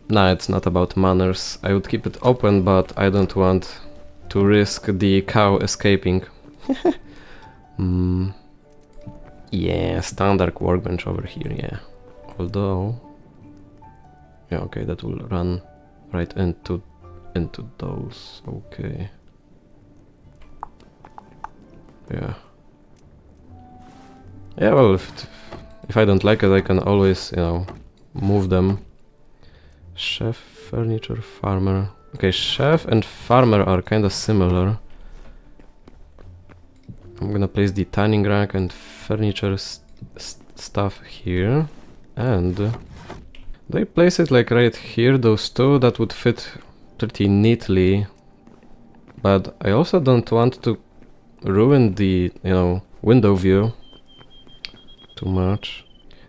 Nah, it's not about manners. I would keep it open, but I don't want to risk the cow escaping. Yeah, standard workbench over here, yeah. Although... yeah, okay, that will run right into those, okay. Yeah. Yeah, well, if I don't like it, I can always, you know, move them. Chef, furniture, farmer. Okay, chef and farmer are kinda similar. I'm gonna place the tanning rack and furniture stuff here. And... do I place it like right here, those two? That would fit pretty neatly. But I also don't want to ruin the, you know, window view too much.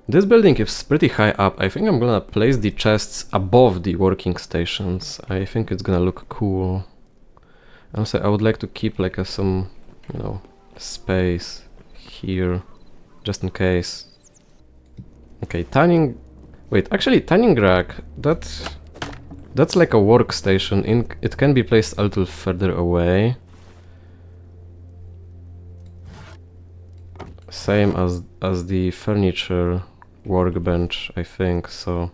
This building is pretty high up. I think I'm gonna place the chests above the working stations. I think it's gonna look cool. Also, I would like to keep like some, you know, space here, just in case. Okay, tanning... wait, actually tanning rack, that's like a workstation. It can be placed a little further away. Same as the furniture workbench, I think, so...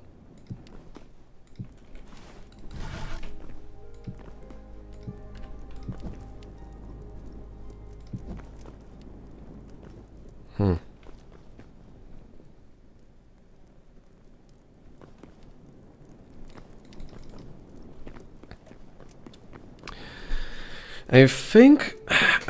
I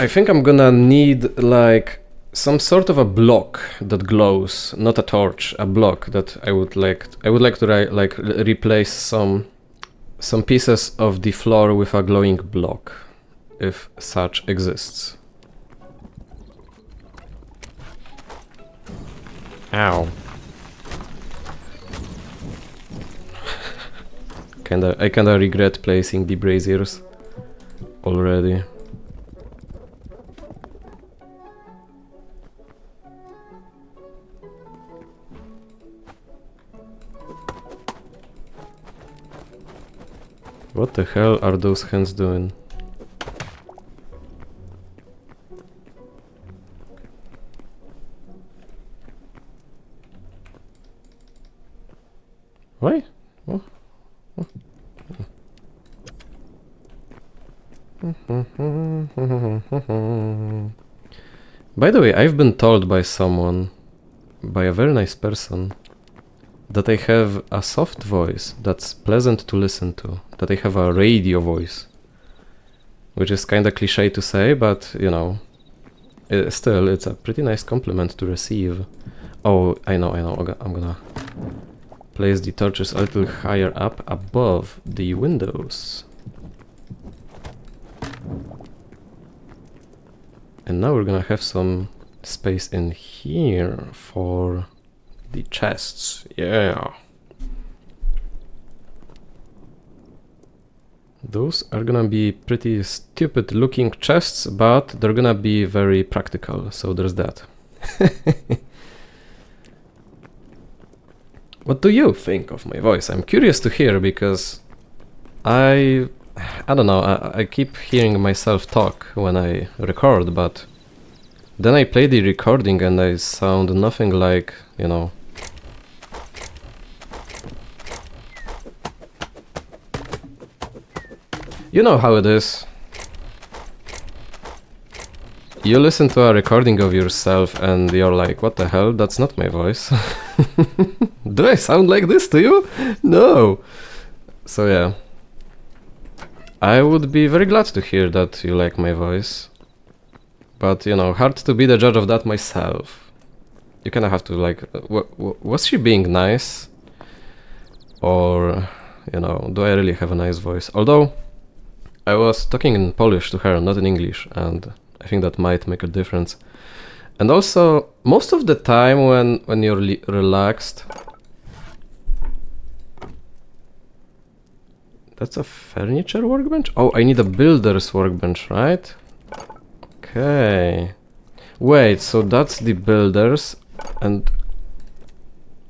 think I'm gonna need like some sort of a block that glows, not a torch, a block that I would like to replace some pieces of the floor with a glowing block, if such exists. Ow. I kinda regret placing the braziers already. What the hell are those hens doing? Why? Oh. Oh. By the way, I've been told by someone, by a very nice person, that I have a soft voice that's pleasant to listen to, that I have a radio voice. Which is kinda cliche to say, but, you know, still, it's a pretty nice compliment to receive. Oh, I know, I'm gonna place the torches a little higher up above the windows. And now we're gonna have some space in here for the chests, yeah. Those are gonna be pretty stupid looking chests, but they're gonna be very practical, so there's that. What do you think of my voice? I'm curious to hear, because I don't know, I keep hearing myself talk when I record, but then I play the recording and I sound nothing like, you know... You know how it is. You listen to a recording of yourself and you're like, what the hell, that's not my voice. Do I sound like this to you? No! So yeah. I would be very glad to hear that you like my voice. But, you know, hard to be the judge of that myself. You kinda have to like, was she being nice? Or, you know, do I really have a nice voice? Although, I was talking in Polish to her, not in English, and I think that might make a difference. And also, most of the time when you're relaxed... That's a furniture workbench? Oh, I need a builder's workbench, right? Okay. Wait, so that's the builders, and...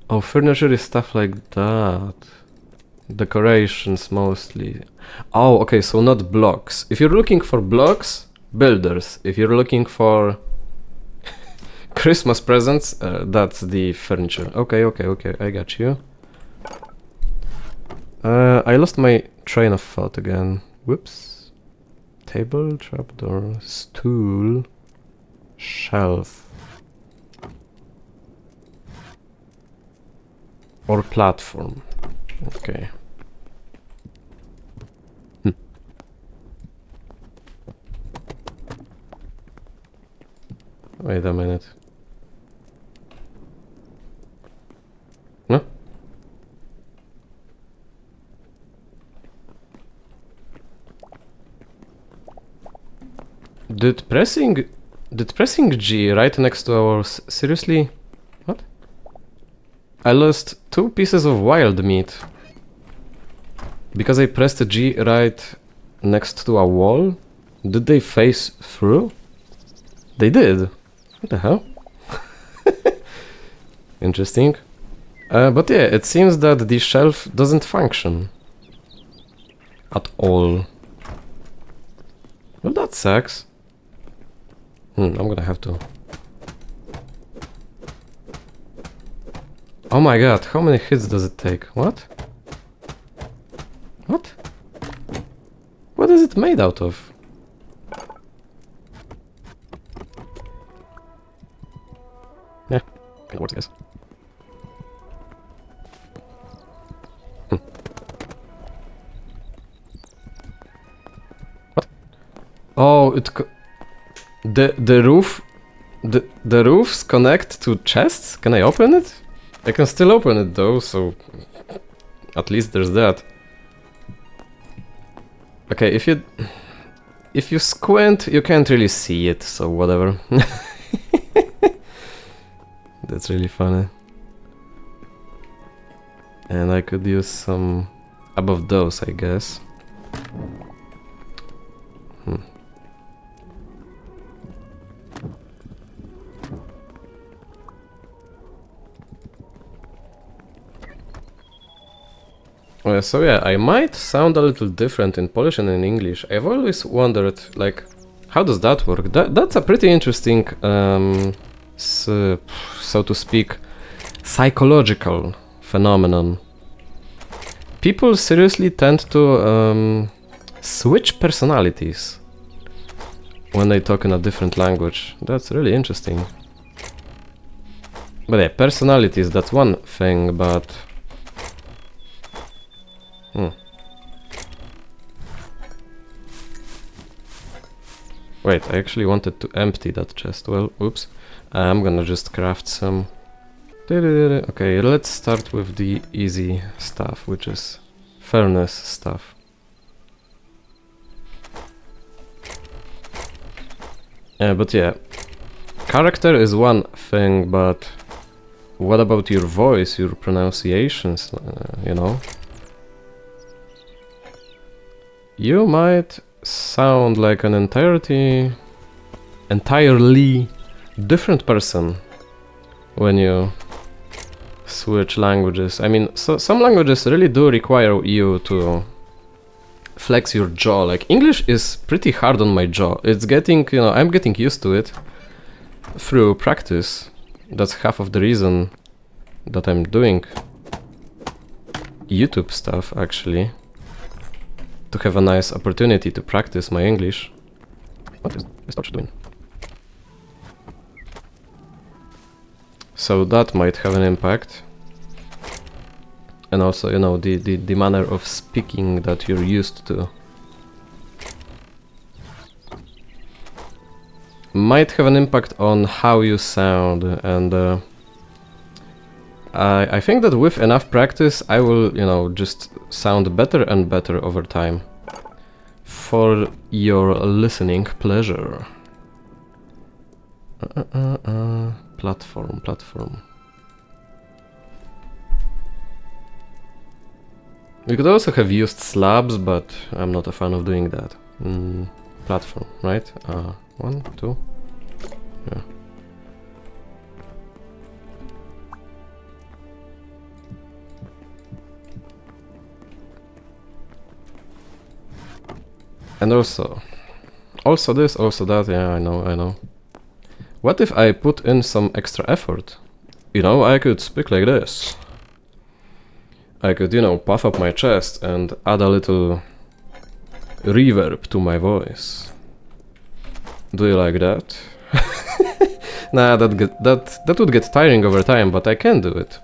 Oh, furniture is stuff like that. Decorations mostly. Oh, okay, so not blocks. If you're looking for blocks, builders. If you're looking for Christmas presents, that's the furniture. Okay, I got you. I lost my train of thought again. Whoops. Table, trapdoor, stool, shelf. Or platform. Okay. Wait a minute. No? Did pressing G right next to our seriously? What? I lost 2 pieces of wild meat because I pressed G right next to a wall. Did they face through? They did. What the hell? Interesting. But yeah, it seems that the shelf doesn't function at all. Well, that sucks. I'm gonna have to. Oh my god, how many hits does it take? What? What? What is it made out of? Yeah, kinda works, I guess. What? Oh, the roof, the roofs connect to chests? Can I open it? I can still open it though, so at least there's that. Okay, if you squint, you can't really see it, so whatever. That's really funny. And I could use some above those, I guess. So yeah, I might sound a little different in Polish and in English. I've always wondered, like, how does that work? That's a pretty interesting, so to speak, psychological phenomenon. People seriously tend to switch personalities when they talk in a different language. That's really interesting. But yeah, personalities, that's one thing, but... Wait, I actually wanted to empty that chest. Well, oops. I'm gonna just craft some... Okay, let's start with the easy stuff, which is furnace stuff. But yeah, character is one thing, but what about your voice, your pronunciations, you know? You might sound like an entirely different person when you switch languages. I mean, so some languages really do require you to flex your jaw. Like English is pretty hard on my jaw. It's getting, you know, I'm getting used to it through practice. That's half of the reason that I'm doing YouTube stuff, actually. To have a nice opportunity to practice my English. What is this torch doing? So that might have an impact. And also, you know, the manner of speaking that you're used to. Might have an impact on how you sound, and I think that with enough practice I will, you know, just sound better and better over time. For your listening pleasure. Platform. We could also have used slabs, but I'm not a fan of doing that. Platform, right? 1, 2. Yeah. And also this, also that, yeah, I know. What if I put in some extra effort? You know, I could speak like this. I could, you know, puff up my chest and add a little reverb to my voice. Do you like that? Nah, that would get tiring over time, but I can do it.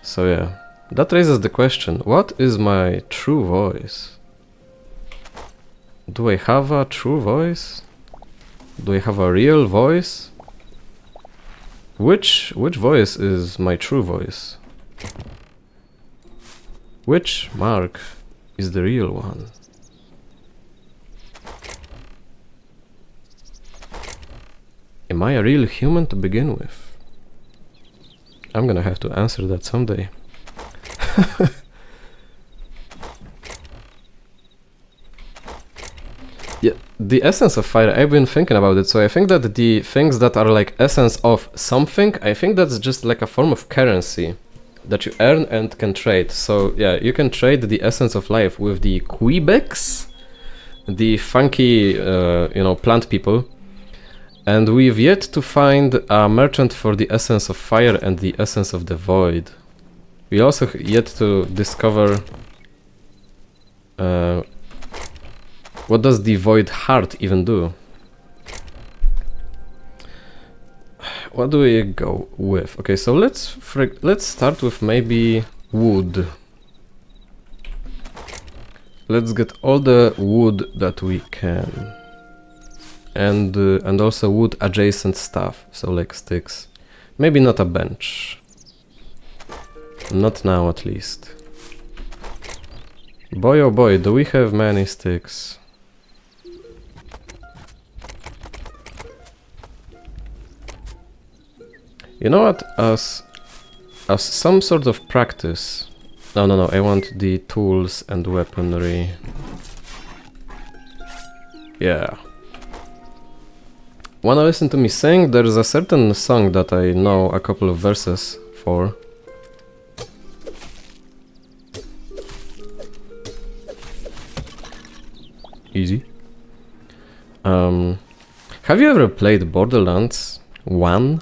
So yeah, that raises the question, what is my true voice? Do I have a true voice? Do I have a real voice? Which voice is my true voice? Which mark is the real one? Am I a real human to begin with? I'm gonna have to answer that someday. Yeah, the essence of fire, I've been thinking about it, so I think that the things that are like essence of something, I think that's just like a form of currency that you earn and can trade. So yeah, you can trade the essence of life with the Quebecs, the funky, you know, plant people. And we've yet to find a merchant for the essence of fire and the essence of the void. We also yet to discover what does the void heart even do? What do we go with? Okay, so let's start with maybe wood. Let's get all the wood that we can. And also wood adjacent stuff, so like sticks. Maybe not a bench. Not now, at least. Boy oh boy, do we have many sticks. You know what, as some sort of practice... No, I want the tools and weaponry. Yeah. Wanna listen to me sing? There's a certain song that I know a couple of verses for. Easy. Have you ever played Borderlands 1?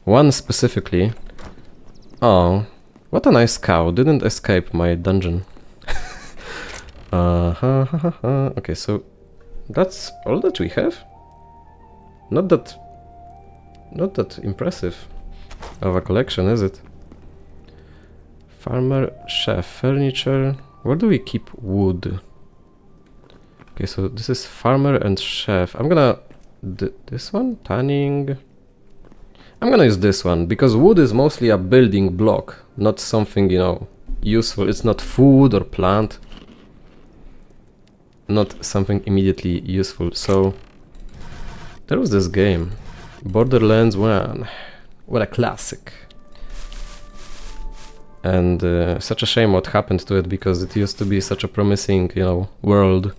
1 specifically. Oh, what a nice cow, didn't escape my dungeon. Okay, so that's all that we have? Not that impressive of a collection, is it? Farmer, chef, furniture. Where do we keep wood? Okay, so this is farmer and chef. I'm gonna... this one? Tanning? I'm gonna use this one, because wood is mostly a building block, not something, you know, useful. It's not food or plant. Not something immediately useful, so... There was this game, Borderlands 1, what a classic. And such a shame what happened to it, because it used to be such a promising, you know, world.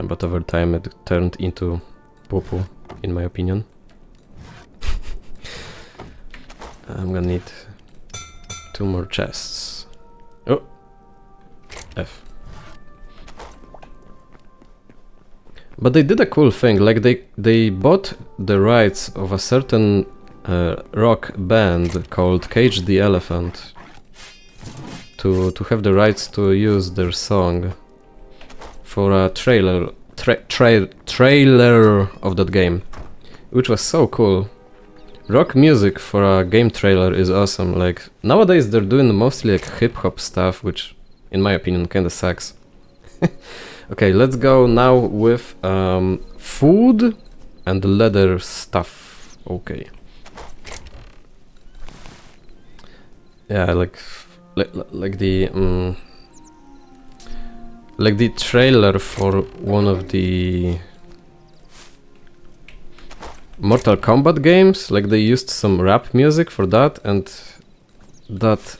But over time it turned into poo-poo, in my opinion. I'm gonna need 2 more chests. Oh! F. But they did a cool thing, like they bought the rights of a certain rock band called Cage the Elephant to have the rights to use their song for a trailer of that game, which was so cool. Rock music for a game trailer is awesome. Like nowadays they're doing mostly like hip-hop stuff, which in my opinion kinda sucks. Okay, let's go now with food and leather stuff. Okay. Yeah, like the trailer for one of the Mortal Kombat games. Like they used some rap music for that, and that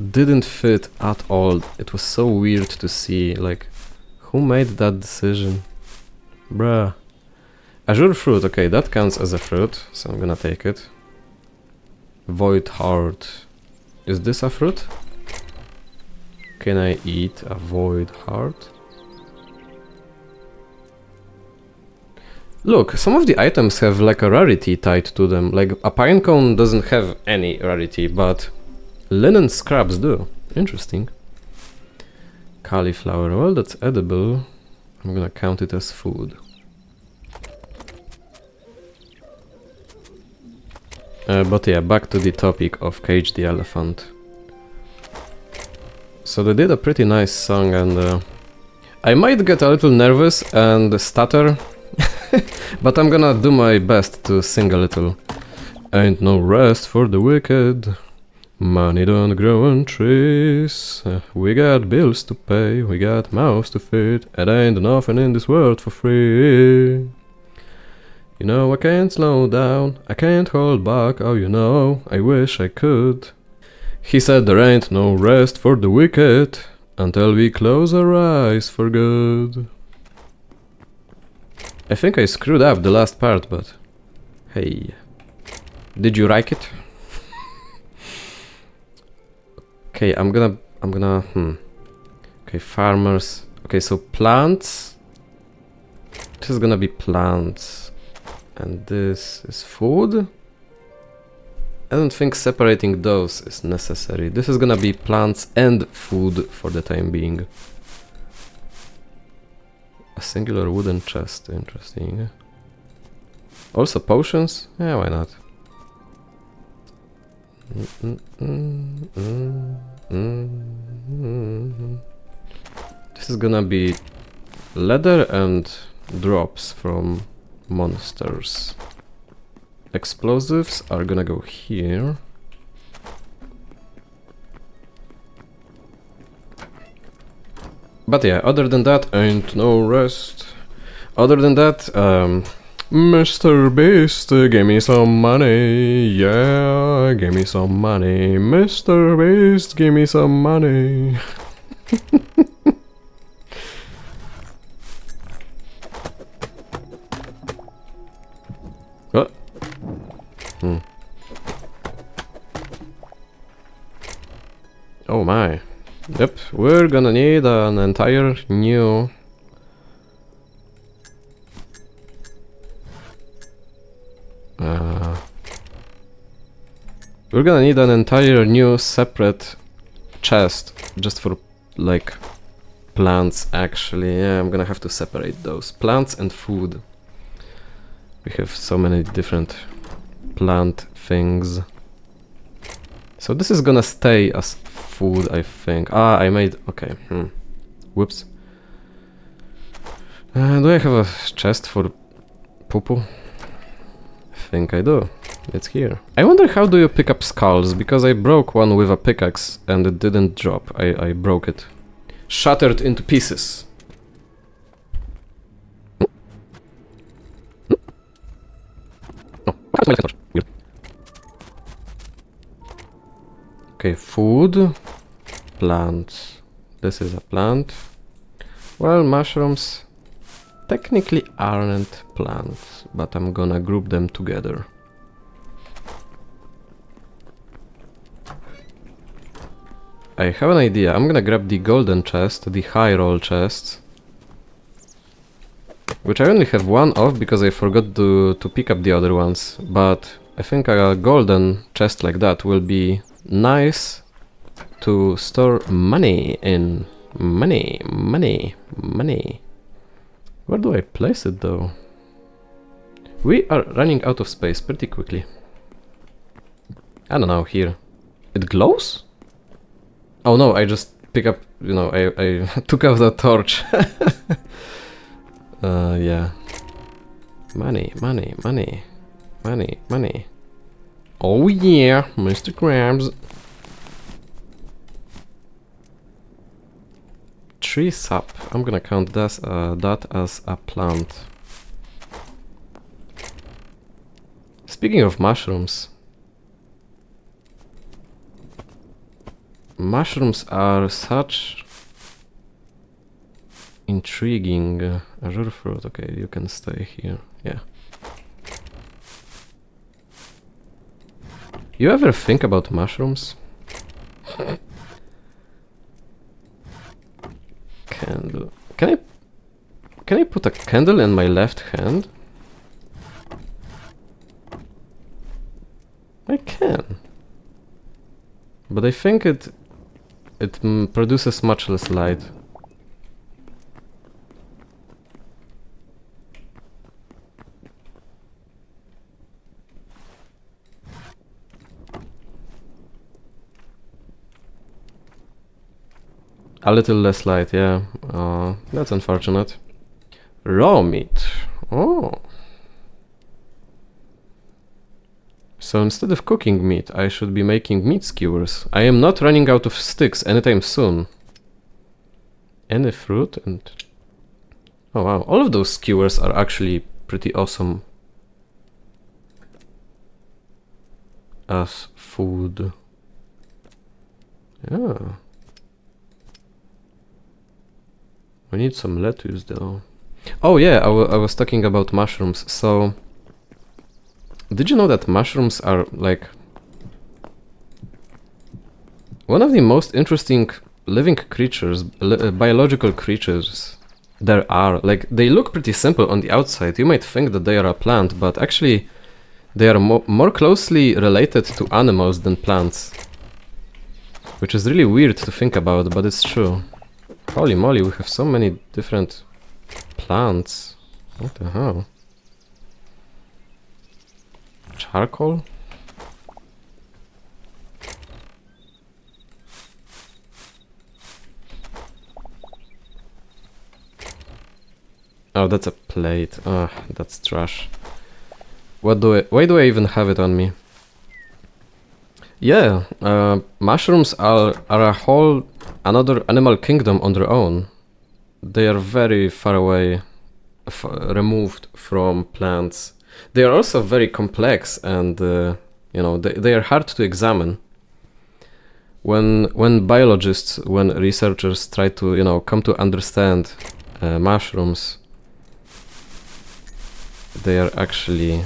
didn't fit at all. It was so weird to see. Like, who made that decision? Bruh. Azure fruit, okay, that counts as a fruit, so I'm gonna take it. Void heart. Is this a fruit? can I eat? Avoid heart. Look, some of the items have like a rarity tied to them. Like a pine cone doesn't have any rarity, but linen scraps do. Interesting. Cauliflower, well, that's edible. I'm gonna count it as food. But yeah, back to the topic of Cage the Elephant. So they did a pretty nice song, and I might get a little nervous and stutter, but I'm gonna do my best to sing a little. Ain't no rest for the wicked. Money don't grow on trees. We got bills to pay, we got mouths to feed, and ain't nothing in this world for free. You know I can't slow down, I can't hold back, oh you know, I wish I could. He said there ain't no rest for the wicked, until we close our eyes for good. I think I screwed up the last part, but hey. Did you like it? Okay, I'm gonna, okay, farmers. Okay, so plants. This is gonna be plants. And this is food. I don't think separating those is necessary. This is gonna be plants and food for the time being. A singular wooden chest, interesting. Also potions? Yeah, why not? This is gonna be leather and drops from monsters. Explosives are gonna go here. But yeah, other than that, ain't no rest. Other than that, Mr. Beast, give me some money, yeah, give me some money. Mr. Beast, give me some money. What? Oh my. Yep, we're gonna need an entire new... we're gonna need an entire new separate chest just for like plants actually. Yeah, I'm gonna have to separate those. Plants and food. We have so many different plant things. So this is gonna stay as food, I think. Ah, I made... okay. Whoops. Do I have a chest for poo-poo? I think I do. It's here. I wonder how do you pick up skulls, because I broke one with a pickaxe and it didn't drop. I broke it. Shattered into pieces. Okay, food. Plants. This is a plant. Well, mushrooms technically aren't plants, but I'm gonna group them together. I have an idea. I'm gonna grab the golden chest, the high roll chest, which I only have one of because I forgot to pick up the other ones, but I think a golden chest like that will be nice to store money in. Money. Where do I place it though? We are running out of space pretty quickly. I don't know, here. It glows? Oh no, I just pick up, you know, I took out the torch. Yeah. Money. Oh yeah, Mr. Krabs. Tree sap. I'm gonna count this, that as a plant. Speaking of mushrooms. Mushrooms are such intriguing. Azure fruit, okay, you can stay here, yeah. You ever think about mushrooms? Candle. Can I put a candle in my left hand? I can. But I think it produces much less light. A little less light, yeah. That's unfortunate. Raw meat. Oh. So instead of cooking meat, I should be making meat skewers. I am not running out of sticks anytime soon. Any fruit and... Oh wow, all of those skewers are actually pretty awesome as food. Yeah. We need some lettuce though. Oh yeah, I was talking about mushrooms. So, did you know that mushrooms are like one of the most interesting living creatures, biological creatures there are? Like, they look pretty simple on the outside. You might think that they are a plant, but actually they are more closely related to animals than plants. Which is really weird to think about, but it's true. Holy moly, we have so many different plants. What the hell? Charcoal? Oh, that's a plate. Ah, that's trash. Why do I even have it on me? Yeah, mushrooms are a whole another animal kingdom on their own. They are very far away, removed from plants. They are also very complex and, you know, they are hard to examine. When biologists, when researchers try to, you know, come to understand mushrooms, they are actually,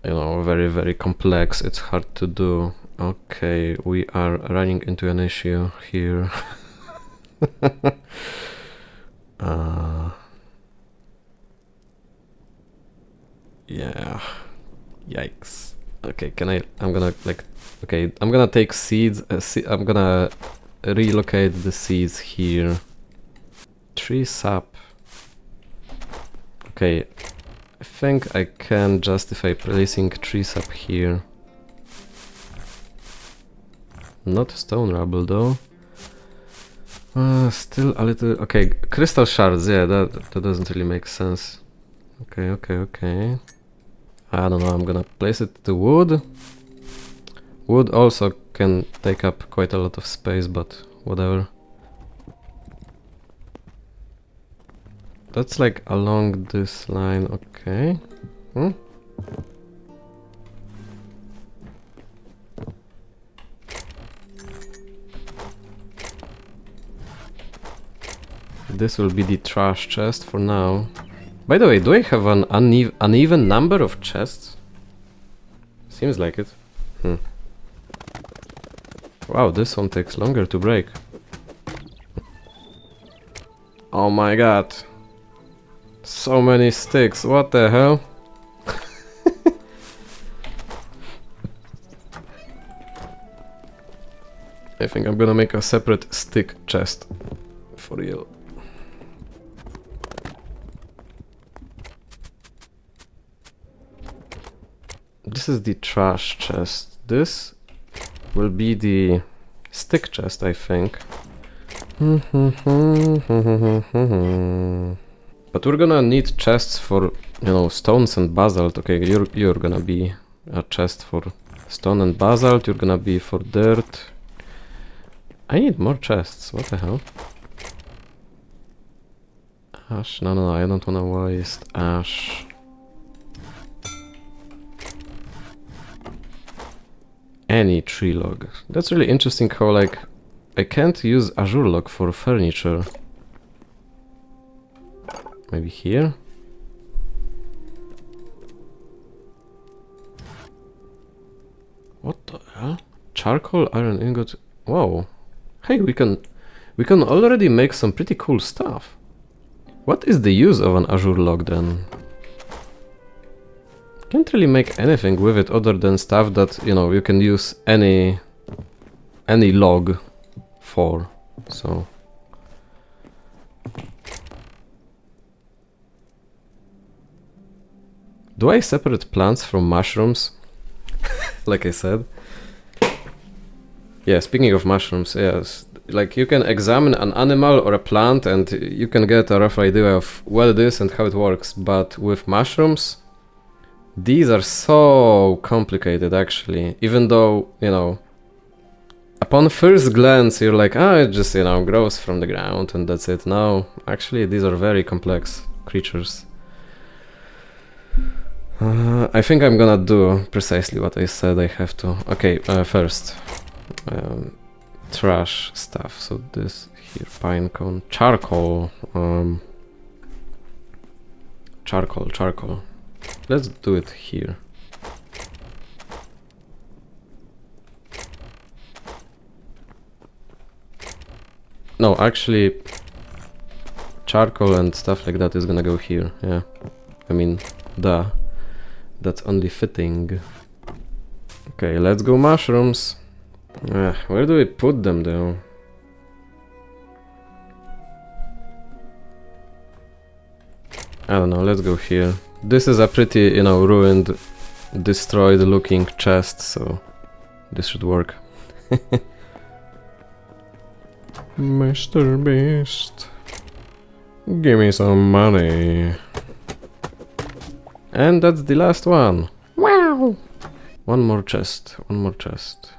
you know, very, very complex. It's hard to do. Okay, we are running into an issue here. Yeah. Yikes. Okay, I'm gonna like... Okay, I'm gonna take seeds. I'm gonna relocate the seeds here. Tree sap. Okay, I think I can justify placing tree sap here. Not stone rubble though. Still a little... Okay, crystal shards, yeah, that doesn't really make sense. Okay. I don't know, I'm gonna place it to wood. Wood also can take up quite a lot of space, but whatever. That's like along this line, okay. This will be the trash chest for now. By the way, do I have an uneven number of chests? Seems like it. Wow, this one takes longer to break. Oh my god. So many sticks, what the hell? I think I'm gonna make a separate stick chest for real. This is the trash chest. This will be the stick chest, I think. But we're gonna need chests for, you know, stones and basalt. Okay, you're gonna be a chest for stone and basalt. You're gonna be for dirt. I need more chests. What the hell? Ash? No, I don't wanna waste ash. Any tree log. That's really interesting how, like, I can't use azure log for furniture. Maybe here? What the hell? Charcoal, iron ingot. Whoa. Hey, we can We can already make some pretty cool stuff. What is the use of an azure log then? Can't really make anything with it other than stuff that, you know, you can use any log for, so. Do I separate plants from mushrooms? Like I said. Yeah, speaking of mushrooms, yes. Like you can examine an animal or a plant and you can get a rough idea of what it is and how it works, but with mushrooms, these are so complicated actually, even though, you know, upon first glance you're like, ah, it just, you know, grows from the ground and that's it. No, actually these are very complex creatures. I think I'm gonna do precisely what I said I have to. Okay, first, trash stuff. So this here, pine cone, charcoal, charcoal. Let's do it here. No, actually, charcoal and stuff like that is gonna go here. Yeah, I mean, duh. That's only fitting. Okay, let's go mushrooms. Where do we put them though? I don't know, let's go here. This is a pretty, you know, ruined, destroyed looking chest, so this should work. Mr. Beast, give me some money. And that's the last one. Wow! One more chest, one more chest.